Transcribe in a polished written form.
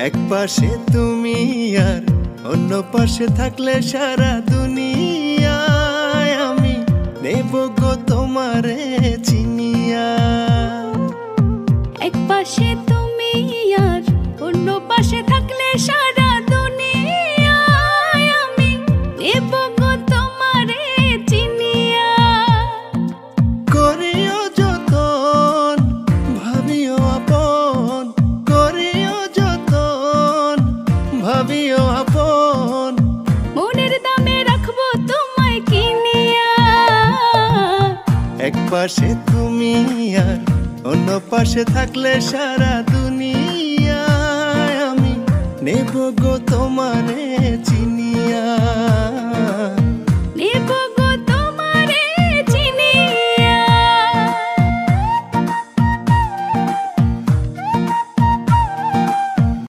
এক পাশে তুমি আর অন্য পাশে থাকলে সারা দুনিয়ায় আমি নেব গো তোমারে চিনিয়া। এক পাশে তুমি আর অন্য পাশে থাকলে সারা দুনিয়ায় আমি নেব গো তোমারে চিনিয়া। করিও যতন ভাবিও আপন, করিও যতন ভাবিও আপন, মনের দামে রাখবো তোমায় কিনিয়া। এক পাশে তুমি আর অন্য পাশে থাকলে সারা দুনিয়ায় আমি নেব গো